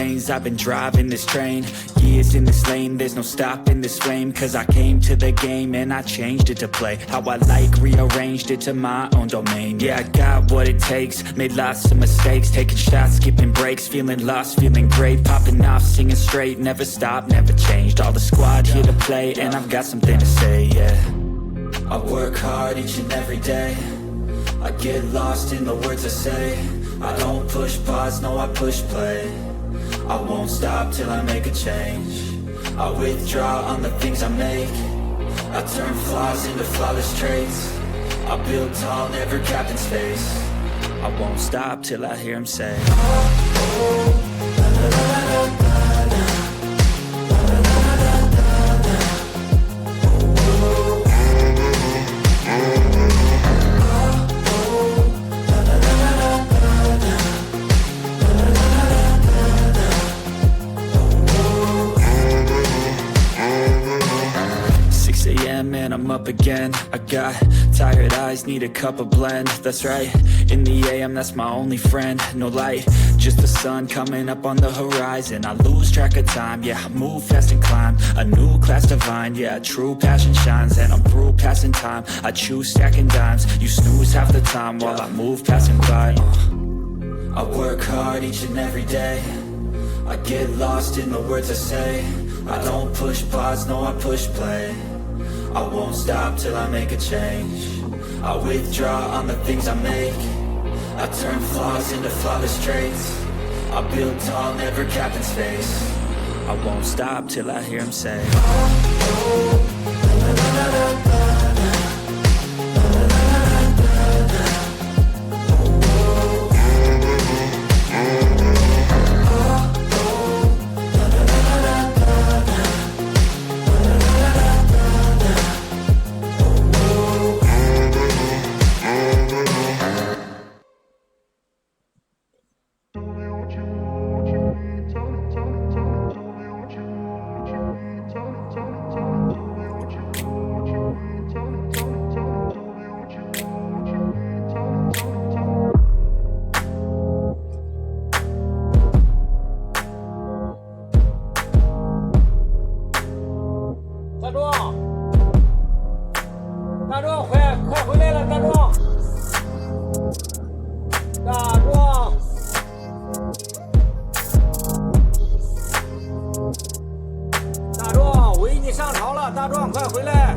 lanes, I've been driving this train. Years in this lane, there's no stopping this flame. Cause I came to the game and I changed it to play how I like, rearranged it to my own domain. Yeah, I got what it takes, made lots of mistakes, taking shots, skipping breaks, feeling lost, feeling great, popping off, singing straight, never stopped, never changed. All the squad here to play and I've got something to say, yeah. I work hard each and every day, I get lost in the words I say. I don't push pause, no I push play. I won't stop till I make a change. I withdraw on the things I make. I turn flaws into flawless traits. I build tall, never capped in space. I won't stop till I hear him say, and I'm up again. I got tired eyes, need a cup of blend. That's right, in the AM, that's my only friend. No light, just the sun coming up on the horizon. I lose track of time, yeah, I move fast and climb a new class divine, yeah, true passion shines. And I'm through passing time, I choose stacking dimes. You snooze half the time while I move passing by. I work hard each and every day, I get lost in the words I say. I don't push pause, no I push play. I won't stop till I make a change. I withdraw on the things I make. I turn flaws into flawless traits. I build tall, never capped in space. I won't stop till I hear him say,大壮，快回来了，大壮！大壮！大壮，维尼上朝了，大壮，快回来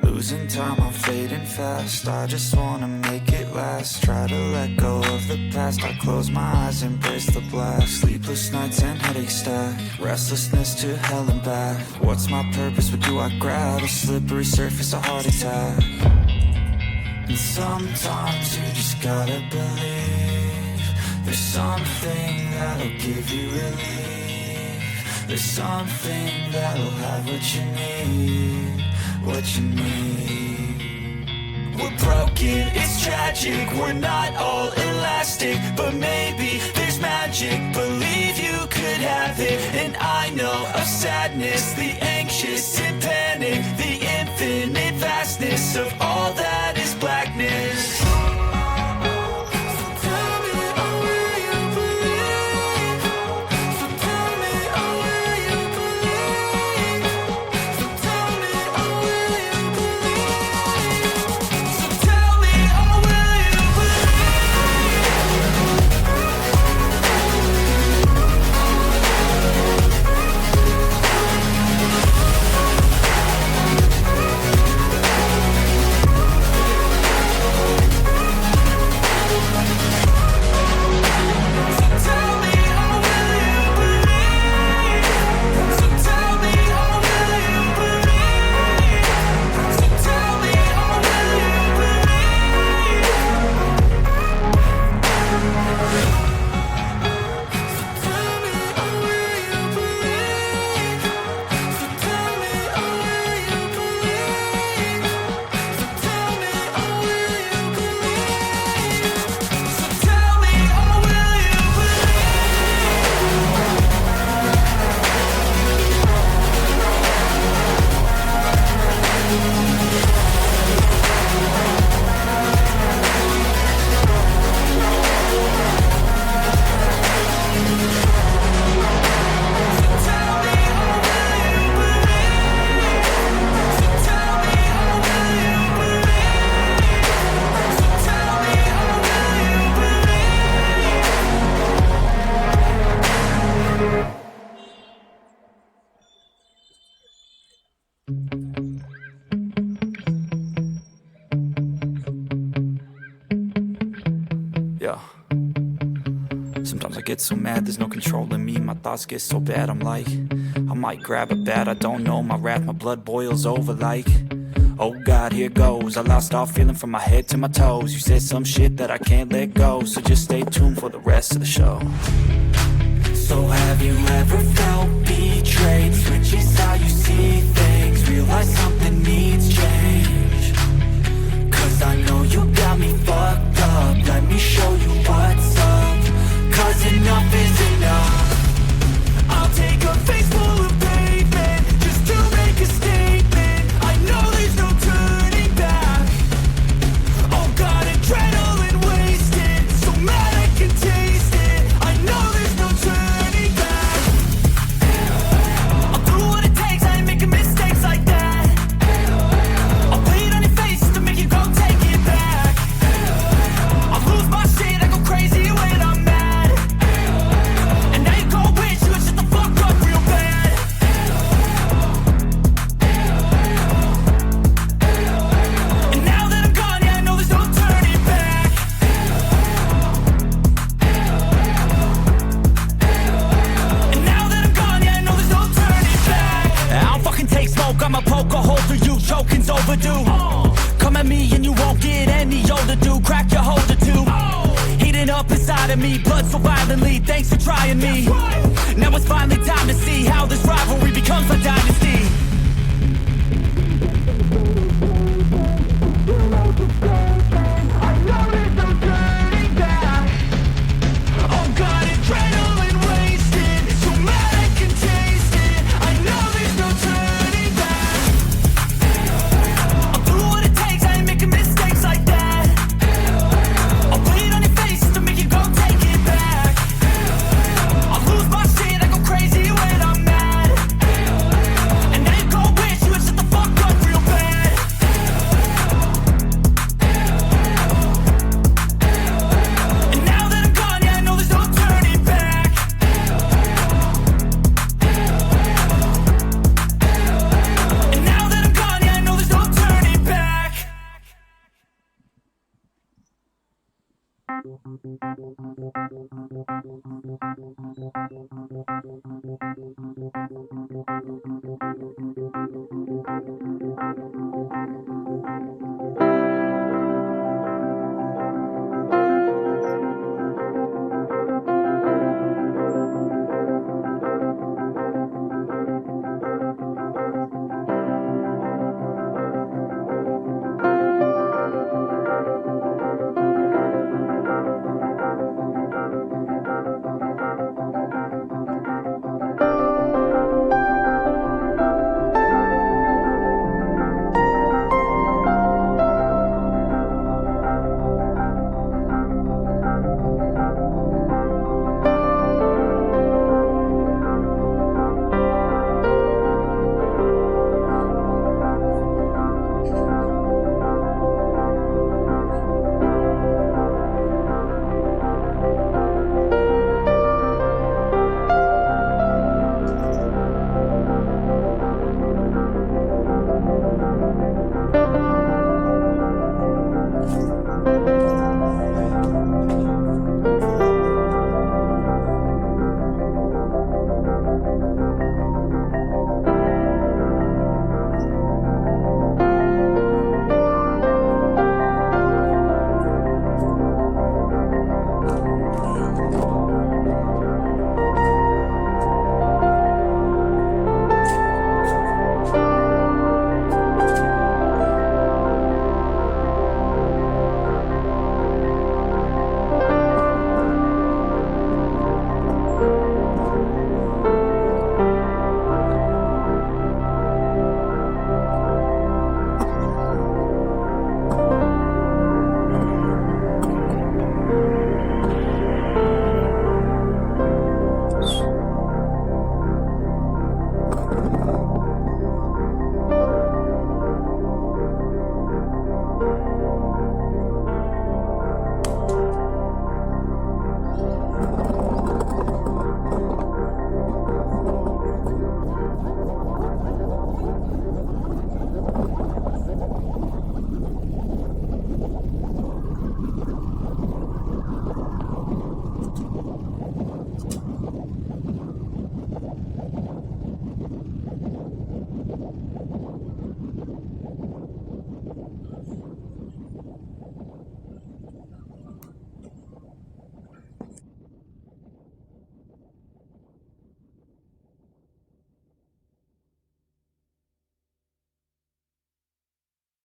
！Losing time, I'm fading fast. I just wanna make it last. Try to let go of the past. I close my eyes, embrace the black. Sleepless nights and headaches stack. Restlessness to hell and back. What's my purpose? What do I grab? A slippery surface, a heart attack. And sometimes you just gotta believe there's something that'll give you relief. There's something that'll have what you need. What you need. We're broken, it's tragic. We're not all elastic, but maybe there's magic. Believe you could have it. And I know of sadness, the anxious and panic, the infinite vastness of all that is blackness. Yeah. Sometimes I get so mad, there's no controlling me. My thoughts get so bad, I'm like, I might grab a bat, I don't know. My wrath, my blood boils over like, oh God, here goes. I lost all feeling from my head to my toes. You said some shit that I can't let go, so just stay tuned for the rest of the show. So have you ever felt betrayed? Switches how you see things. Realize something needs change. Cause I know you got me fucked up. Let me show you what's up. Cause enough is enough. I'll take a face full of pavement just to make a statement. I know there's no turning back. Oh God, adrenaline wasted, so mad I can taste it. I know there's no turning back. I'll do what it takes, I ain't making mistakes like that. I'll bleed on your face just to make you go take it back. I'll lose my shit, I go crazy when I'm mad. And now you go wish you would shut the fuck up real bad. And now that I'm gone, yeah, I know there's no turning back. And now that I'm gone, yeah, I know there's no turning back. I don't fucking take smoke, I'ma poke a hole through you, choking's overdue. Come at me and you won't get any older, dude. Crack your holder too. Heating up inside of me, blood so violently. Thanks for trying me. Now it's finally time to see how this rivalry becomes a dynasty.